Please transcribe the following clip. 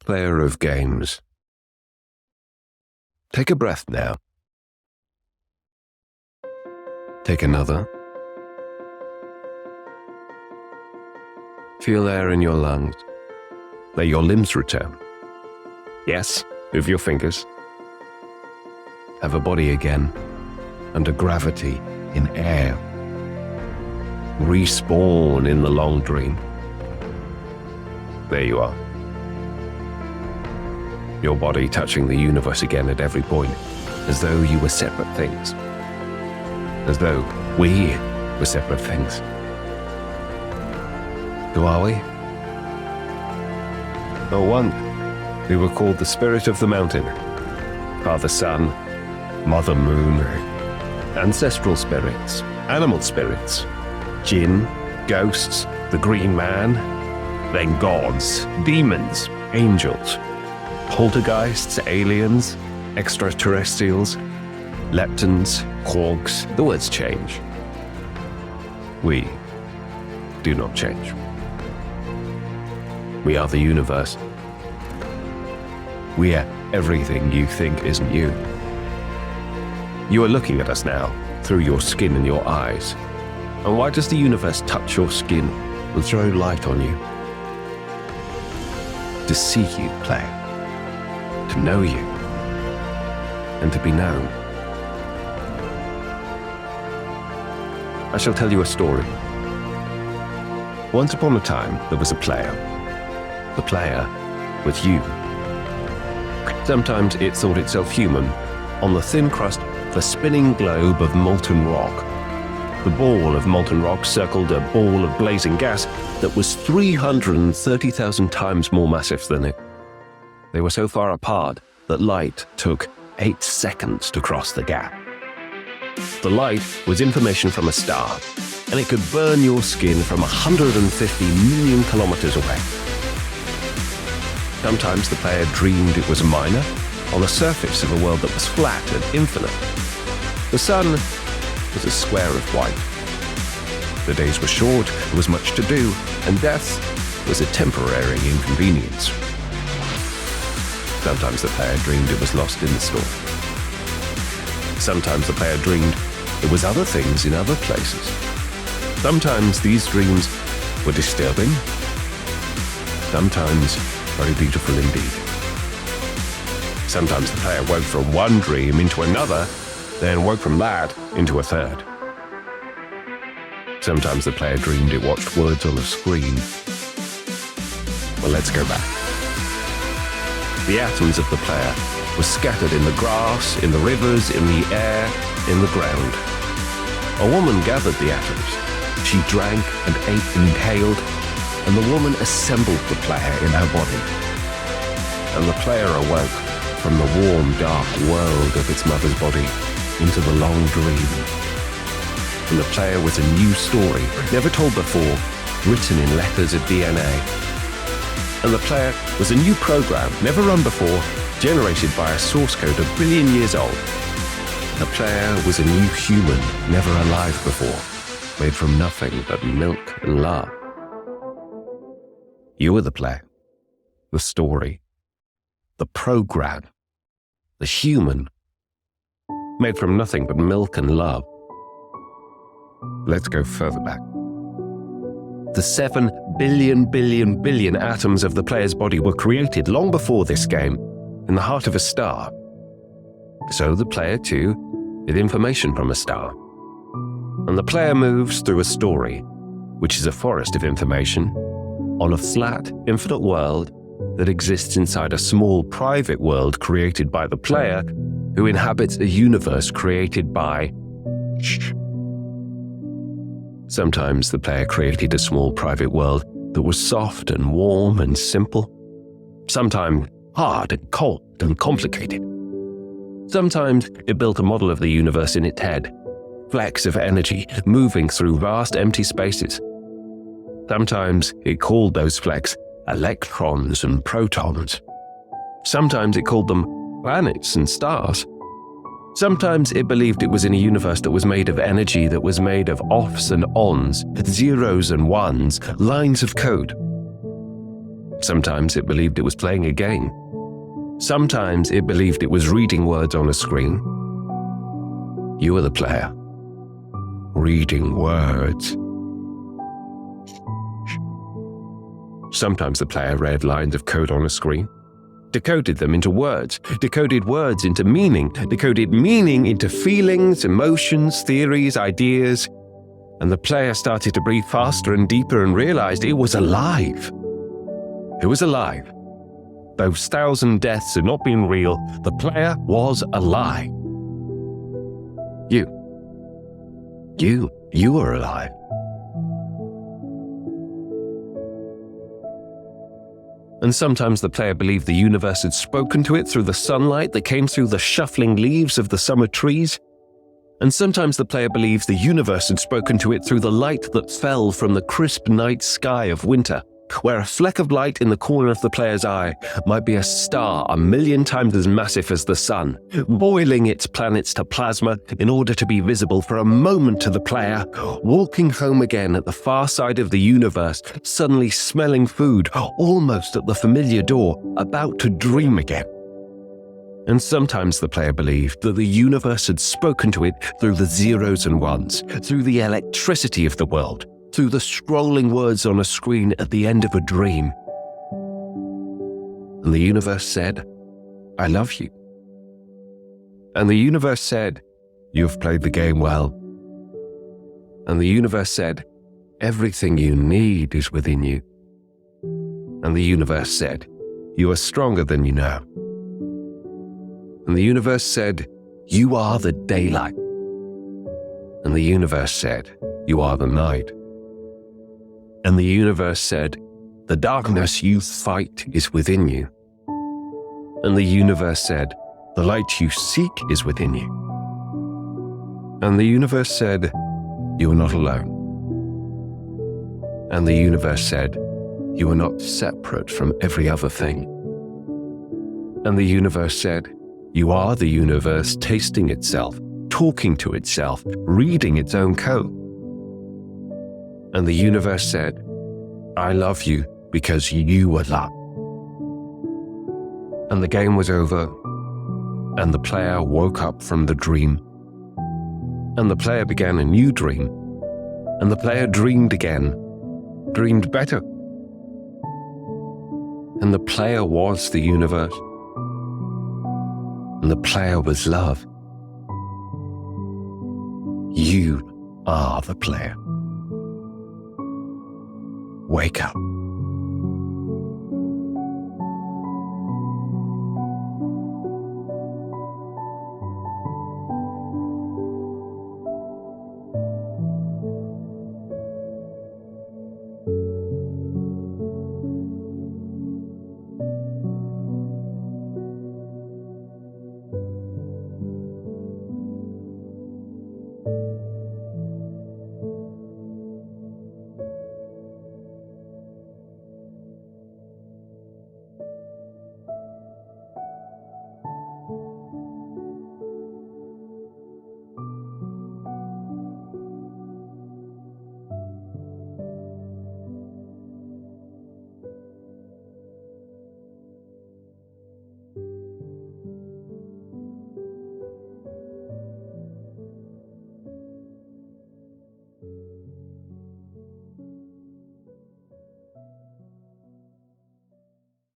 player of games. Take a breath now. Take another. Feel air in your lungs. Let your limbs return. Yes, move your fingers. Have a body again, under gravity, in air. Respawn in the long dream. There you are. Your body touching the universe again at every point, as though you were separate things. As though we were separate things. Who are we? No wonder we were called the spirit of the mountain, Father Sun, Mother Moon, ancestral spirits, animal spirits, jinn, ghosts, the green man, then gods, demons, angels, poltergeists, aliens, extraterrestrials, leptons, quarks. The words change. We do not change. We are the universe. We are everything you think isn't you. You are looking at us now through your skin and your eyes. And why does the universe touch your skin and throw light on you? To see you play, to know you, and to be known. I shall tell you a story. Once upon a time, there was a player. The player was you. Sometimes it thought itself human, on the thin crust of a spinning globe of molten rock. The ball of molten rock circled a ball of blazing gas that was 330,000 times more massive than it. They were so far apart that light took 8 seconds to cross the gap. The light was information from a star, and it could burn your skin from 150 million kilometers away. Sometimes the player dreamed it was a miner on the surface of a world that was flat and infinite. The sun was a square of white. The days were short, there was much to do, and death was a temporary inconvenience. Sometimes the player dreamed it was lost in the storm. Sometimes the player dreamed there was other things in other places. Sometimes these dreams were disturbing, sometimes very beautiful indeed. Sometimes the player woke from one dream into another, then woke from that into a third. Sometimes the player dreamed it watched words on a screen. Well, let's go back. The atoms of the player were scattered in the grass, in the rivers, in the air, in the ground. A woman gathered the atoms. She drank and ate and inhaled, and the woman assembled the player in her body. And the player awoke from the warm, dark world of its mother's body into the long dream. And the player was a new story, never told before, written in letters of DNA. And the player was a new program, never run before, generated by a source code a billion years old. The player was a new human, never alive before, made from nothing but milk and love. You were the player, the story, the program, the human, made from nothing but milk and love. Let's go further back. The 7 billion atoms of the player's body were created long before this game, in the heart of a star. So the player, too, with information from a star. And the player moves through a story, which is a forest of information, on a flat, infinite world that exists inside a small, private world created by the player, who inhabits a universe created by Sometimes the player created a small private world that was soft and warm and simple. Sometimes hard and cold and complicated. Sometimes it built a model of the universe in its head, flecks of energy moving through vast empty spaces. Sometimes it called those flecks electrons and protons. Sometimes it called them planets and stars. Sometimes it believed it was in a universe that was made of energy that was made of offs and ons, zeros and ones, lines of code. Sometimes it believed it was playing a game. Sometimes it believed it was reading words on a screen. You were the player, reading words. Sometimes the player read lines of code on a screen, decoded them into words, decoded words into meaning, decoded meaning into feelings, emotions, theories, ideas, and the player started to breathe faster and deeper and realized it was alive. It was alive. Those 1,000 deaths had not been real. The player was alive. You were alive. And sometimes the player believed the universe had spoken to it through the sunlight that came through the shuffling leaves of the summer trees. And sometimes the player believes the universe had spoken to it through the light that fell from the crisp night sky of winter, where a fleck of light in the corner of the player's eye might be a star 1,000,000 times as massive as the sun, boiling its planets to plasma in order to be visible for a moment to the player, walking home again at the far side of the universe, suddenly smelling food, almost at the familiar door, about to dream again. And sometimes the player believed that the universe had spoken to it through the zeros and ones, through the electricity of the world, through the scrolling words on a screen at the end of a dream. And the universe said, "I love you." And the universe said, "You've played the game well." And the universe said, "Everything you need is within you." And the universe said, "You are stronger than you know." And the universe said, "You are the daylight." And the universe said, "You are the night." And the universe said, "The darkness you fight is within you." And the universe said, "The light you seek is within you." And the universe said, "You are not alone." And the universe said, "You are not separate from every other thing." And the universe said, "You are the universe tasting itself, talking to itself, reading its own code." And the universe said, "I love you because you were loved." And the game was over, and the player woke up from the dream. And the player began a new dream, and the player dreamed again, dreamed better. And the player was the universe, and the player was love. You are the player. Wake up.